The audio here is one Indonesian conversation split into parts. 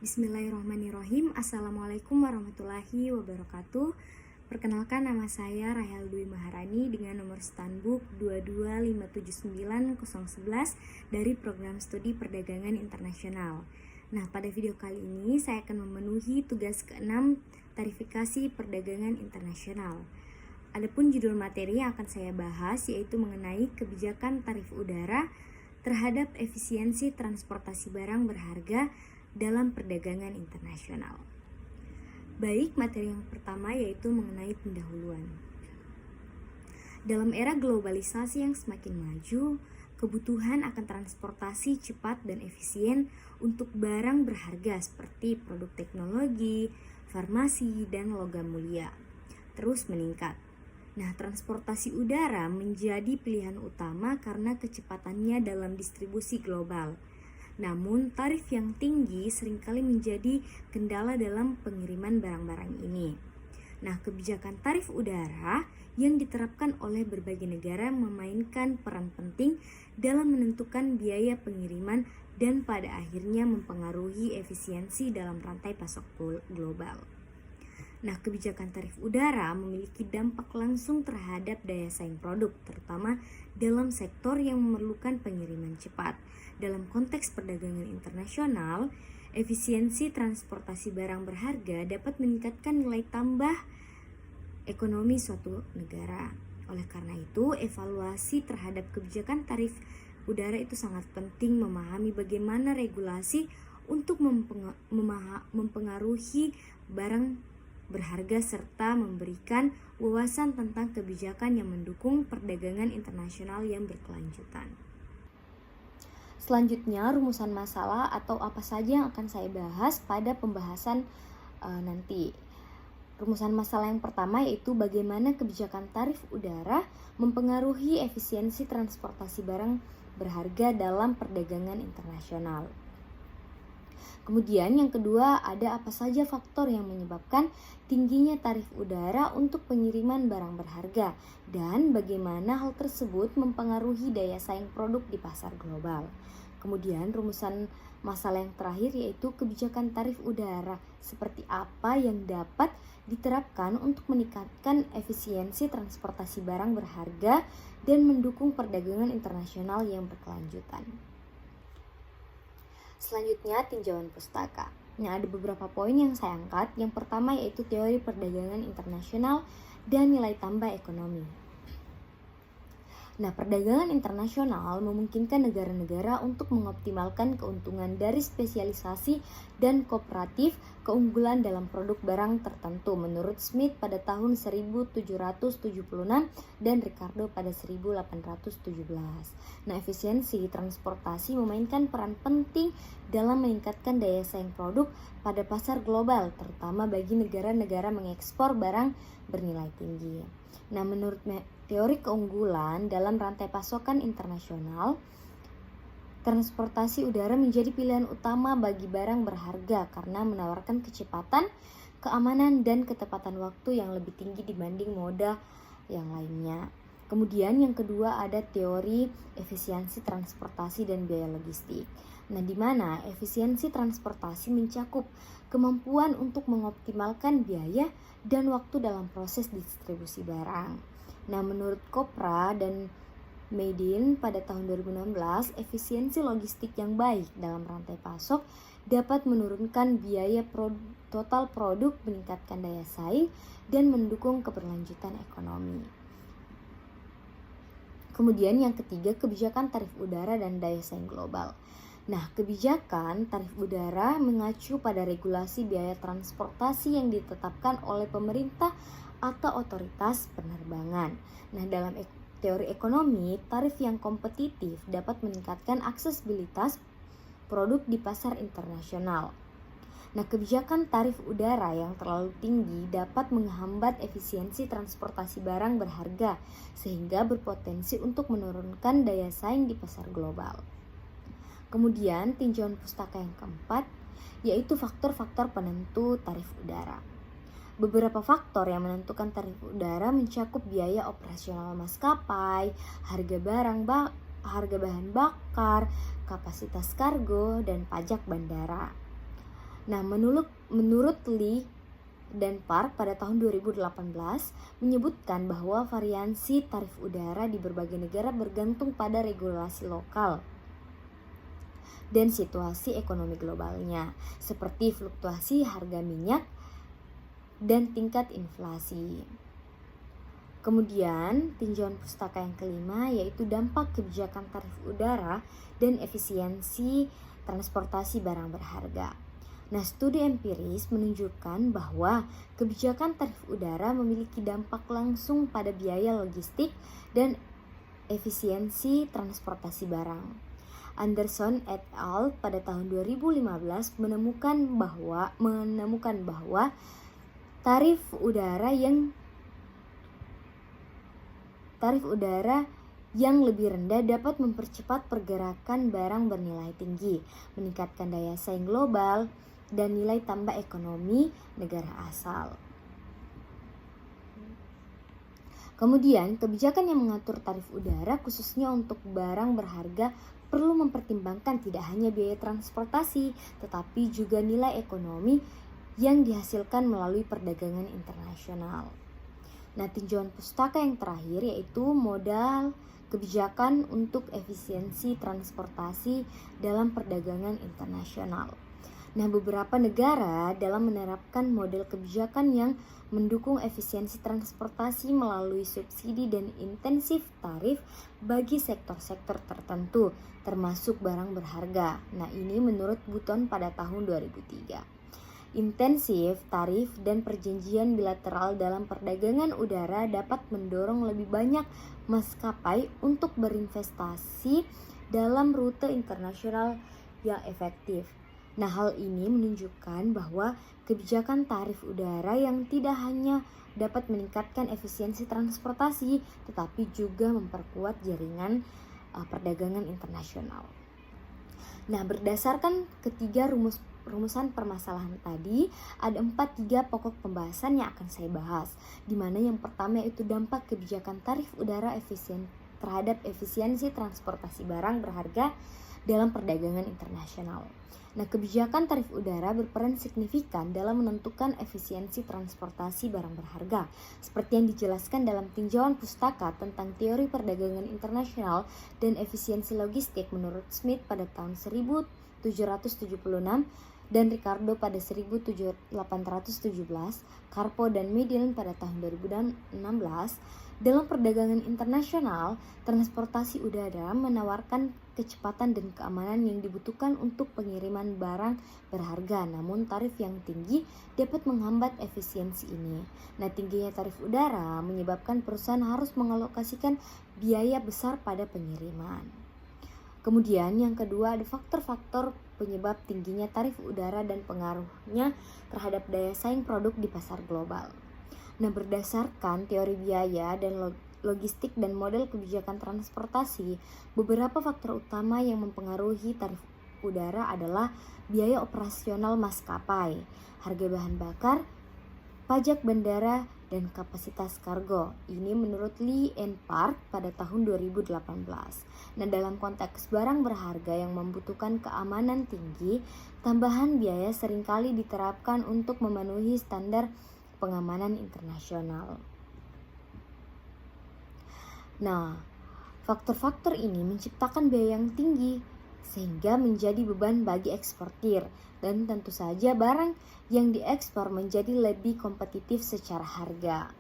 Bismillahirrahmanirrahim. Assalamualaikum warahmatullahi wabarakatuh. Perkenalkan, nama saya Rahel Dwi Maharani dengan nomor Stanbook 22579-011 dari Program Studi Perdagangan Internasional. Nah, pada video kali ini saya akan memenuhi tugas ke-6 tarifikasi perdagangan internasional. Adapun judul materi yang akan saya bahas yaitu mengenai kebijakan tarif udara terhadap efisiensi transportasi barang berharga dalam perdagangan internasional. Baik, materi yang pertama yaitu mengenai pendahuluan. Dalam era globalisasi yang semakin maju, kebutuhan akan transportasi cepat dan efisien untuk barang berharga seperti produk teknologi, farmasi, dan logam mulia terus meningkat. Nah, transportasi udara menjadi pilihan utama karena kecepatannya dalam distribusi global. Namun, tarif yang tinggi seringkali menjadi kendala dalam pengiriman barang-barang ini. Nah, kebijakan tarif udara yang diterapkan oleh berbagai negara memainkan peran penting dalam menentukan biaya pengiriman dan pada akhirnya mempengaruhi efisiensi dalam rantai pasok global. Nah, kebijakan tarif udara memiliki dampak langsung terhadap daya saing produk, terutama dalam sektor yang memerlukan pengiriman cepat. Dalam konteks perdagangan internasional, efisiensi transportasi barang berharga dapat meningkatkan nilai tambah ekonomi suatu negara. Oleh karena itu, evaluasi terhadap kebijakan tarif udara itu sangat penting, memahami bagaimana regulasi untuk mempengaruhi barang berharga serta memberikan wawasan tentang kebijakan yang mendukung perdagangan internasional yang berkelanjutan. Selanjutnya, rumusan masalah atau apa saja yang akan saya bahas pada pembahasan nanti. Rumusan masalah yang pertama yaitu bagaimana kebijakan tarif udara mempengaruhi efisiensi transportasi barang berharga dalam perdagangan internasional. Kemudian yang kedua, ada apa saja faktor yang menyebabkan tingginya tarif udara untuk pengiriman barang berharga dan bagaimana hal tersebut mempengaruhi daya saing produk di pasar global. Kemudian rumusan masalah yang terakhir yaitu kebijakan tarif udara seperti apa yang dapat diterapkan untuk meningkatkan efisiensi transportasi barang berharga dan mendukung perdagangan internasional yang berkelanjutan. Selanjutnya, tinjauan pustaka. Nah, ada beberapa poin yang saya angkat. Yang pertama yaitu teori perdagangan internasional dan nilai tambah ekonomi. Nah, perdagangan internasional memungkinkan negara-negara untuk mengoptimalkan keuntungan dari spesialisasi dan kooperatif keunggulan dalam produk barang tertentu menurut Smith pada tahun 1776 dan Ricardo pada 1817. Nah, efisiensi transportasi memainkan peran penting dalam meningkatkan daya saing produk pada pasar global, terutama bagi negara-negara mengekspor barang bernilai tinggi. Nah, menurut teori keunggulan dalam rantai pasokan internasional, transportasi udara menjadi pilihan utama bagi barang berharga karena menawarkan kecepatan, keamanan, dan ketepatan waktu yang lebih tinggi dibanding moda yang lainnya. Kemudian yang kedua ada teori efisiensi transportasi dan biaya logistik. Nah, di mana efisiensi transportasi mencakup kemampuan untuk mengoptimalkan biaya dan waktu dalam proses distribusi barang. Nah, menurut Kopra dan Meidin pada tahun 2016, efisiensi logistik yang baik dalam rantai pasok dapat menurunkan biaya total produk, meningkatkan daya saing, dan mendukung keberlanjutan ekonomi. Kemudian yang ketiga, kebijakan tarif udara dan daya saing global. Nah, kebijakan tarif udara mengacu pada regulasi biaya transportasi yang ditetapkan oleh pemerintah atau otoritas penerbangan. Nah, dalam teori ekonomi, tarif yang kompetitif dapat meningkatkan aksesibilitas produk di pasar internasional. Nah, kebijakan tarif udara yang terlalu tinggi dapat menghambat efisiensi transportasi barang berharga sehingga berpotensi untuk menurunkan daya saing di pasar global. Kemudian, tinjauan pustaka yang keempat yaitu faktor-faktor penentu tarif udara. Beberapa faktor yang menentukan tarif udara mencakup biaya operasional maskapai, harga bahan bakar, kapasitas kargo, dan pajak bandara. Nah, menurut Lee dan Park pada tahun 2018 menyebutkan bahwa variasi tarif udara di berbagai negara bergantung pada regulasi lokal dan situasi ekonomi globalnya, seperti fluktuasi harga minyak dan tingkat inflasi. Kemudian, tinjauan pustaka yang kelima yaitu dampak kebijakan tarif udara dan efisiensi transportasi barang berharga. Nah, studi empiris menunjukkan bahwa kebijakan tarif udara memiliki dampak langsung pada biaya logistik dan efisiensi transportasi barang. Anderson et al. Pada tahun 2015 menemukan bahwa tarif udara yang lebih rendah dapat mempercepat pergerakan barang bernilai tinggi, meningkatkan daya saing global, dan nilai tambah ekonomi negara asal. Kemudian, kebijakan yang mengatur tarif udara khususnya untuk barang berharga perlu mempertimbangkan tidak hanya biaya transportasi, tetapi juga nilai ekonomi yang dihasilkan melalui perdagangan internasional. Nah, tinjauan pustaka yang terakhir yaitu modal kebijakan untuk efisiensi transportasi dalam perdagangan internasional. Nah, beberapa negara dalam menerapkan model kebijakan yang mendukung efisiensi transportasi melalui subsidi dan intensif tarif bagi sektor-sektor tertentu, termasuk barang berharga. Nah, ini menurut Button pada tahun 2003. Intensif tarif dan perjanjian bilateral dalam perdagangan udara dapat mendorong lebih banyak maskapai untuk berinvestasi dalam rute internasional yang efektif. Nah, hal ini menunjukkan bahwa kebijakan tarif udara yang tidak hanya dapat meningkatkan efisiensi transportasi, tetapi juga memperkuat jaringan perdagangan internasional. Nah, berdasarkan ketiga rumusan permasalahan tadi, ada 3 pokok pembahasan yang akan saya bahas, di mana yang pertama yaitu dampak kebijakan tarif udara terhadap efisiensi transportasi barang berharga dalam perdagangan internasional. Nah, kebijakan tarif udara berperan signifikan dalam menentukan efisiensi transportasi barang berharga, seperti yang dijelaskan dalam tinjauan pustaka tentang teori perdagangan internasional dan efisiensi logistik menurut Smith pada tahun 1776 dan Ricardo pada 1817, Carpo dan Medellin pada tahun 2016. Dalam perdagangan internasional, transportasi udara menawarkan kecepatan dan keamanan yang dibutuhkan untuk pengiriman barang berharga, namun tarif yang tinggi dapat menghambat efisiensi ini. Nah, tingginya tarif udara menyebabkan perusahaan harus mengalokasikan biaya besar pada pengiriman. Kemudian yang kedua ada faktor-faktor penyebab tingginya tarif udara dan pengaruhnya terhadap daya saing produk di pasar global. Nah, berdasarkan teori biaya dan logistik dan model kebijakan transportasi, beberapa faktor utama yang mempengaruhi tarif udara adalah biaya operasional maskapai, harga bahan bakar, pajak bandara, dan kapasitas kargo. Ini menurut Lee and Park pada tahun 2018. Nah, dalam konteks barang berharga yang membutuhkan keamanan tinggi, tambahan biaya seringkali diterapkan untuk memenuhi standar pengamanan internasional. Nah, faktor-faktor ini menciptakan biaya yang tinggi sehingga menjadi beban bagi eksportir, dan tentu saja barang yang diekspor menjadi lebih kompetitif secara harga.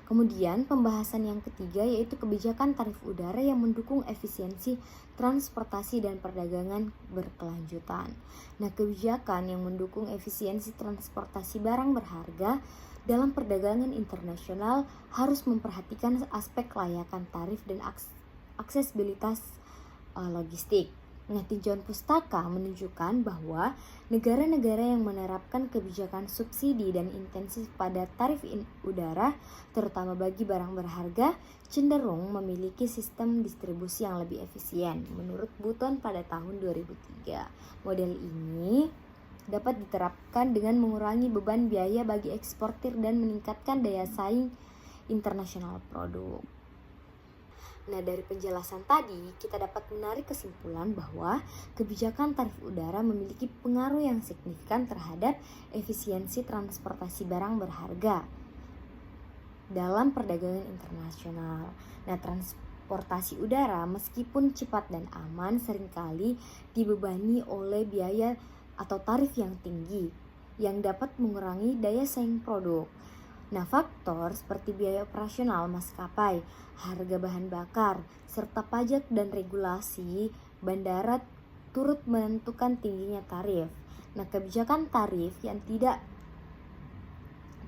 Kemudian pembahasan yang ketiga yaitu kebijakan tarif udara yang mendukung efisiensi transportasi dan perdagangan berkelanjutan. Nah, kebijakan yang mendukung efisiensi transportasi barang berharga dalam perdagangan internasional harus memperhatikan aspek kelayakan tarif dan aksesibilitas logistik. Nah, tinjauan pustaka menunjukkan bahwa negara-negara yang menerapkan kebijakan subsidi dan intensif pada tarif udara, terutama bagi barang berharga, cenderung memiliki sistem distribusi yang lebih efisien. Menurut Button pada tahun 2003, model ini dapat diterapkan dengan mengurangi beban biaya bagi eksportir dan meningkatkan daya saing internasional produk. Nah, dari penjelasan tadi, kita dapat menarik kesimpulan bahwa kebijakan tarif udara memiliki pengaruh yang signifikan terhadap efisiensi transportasi barang berharga dalam perdagangan internasional. Nah, transportasi udara meskipun cepat dan aman seringkali dibebani oleh biaya atau tarif yang tinggi yang dapat mengurangi daya saing produk. Nah, faktor seperti biaya operasional maskapai, harga bahan bakar, serta pajak dan regulasi bandara turut menentukan tingginya tarif. Nah, kebijakan tarif yang tidak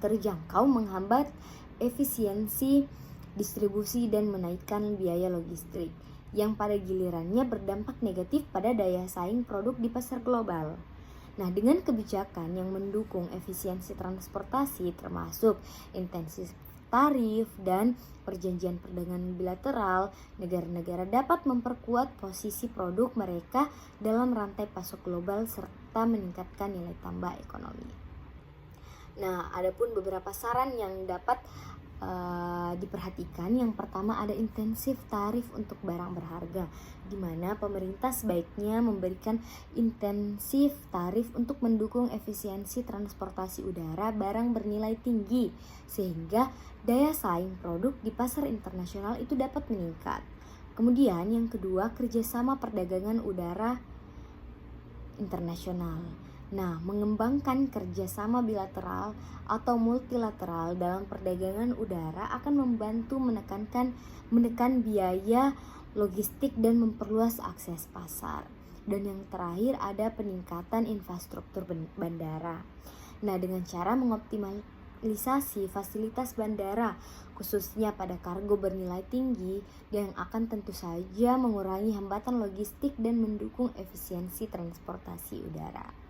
terjangkau menghambat efisiensi distribusi dan menaikkan biaya logistik, yang pada gilirannya berdampak negatif pada daya saing produk di pasar global. Nah, dengan kebijakan yang mendukung efisiensi transportasi termasuk intensif tarif dan perjanjian perdagangan bilateral, negara-negara dapat memperkuat posisi produk mereka dalam rantai pasok global serta meningkatkan nilai tambah ekonomi. Nah, adapun beberapa saran yang dapat diperhatikan. Yang pertama ada intensif tarif untuk barang berharga, di mana pemerintah sebaiknya memberikan intensif tarif untuk mendukung efisiensi transportasi udara barang bernilai tinggi sehingga daya saing produk di pasar internasional itu dapat meningkat. Kemudian yang kedua, kerjasama perdagangan udara internasional. Nah, mengembangkan kerjasama bilateral atau multilateral dalam perdagangan udara akan membantu menekan biaya logistik dan memperluas akses pasar. Dan yang terakhir ada peningkatan infrastruktur bandara. Nah, dengan cara mengoptimalisasi fasilitas bandara khususnya pada kargo bernilai tinggi yang akan tentu saja mengurangi hambatan logistik dan mendukung efisiensi transportasi udara.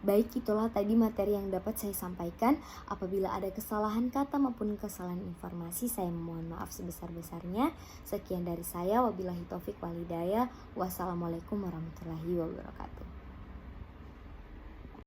Baik, itulah tadi materi yang dapat saya sampaikan. Apabila ada kesalahan kata maupun kesalahan informasi, saya mohon maaf sebesar-besarnya. Sekian dari saya, wabillahi taufik wal hidayah. Wassalamualaikum warahmatullahi wabarakatuh.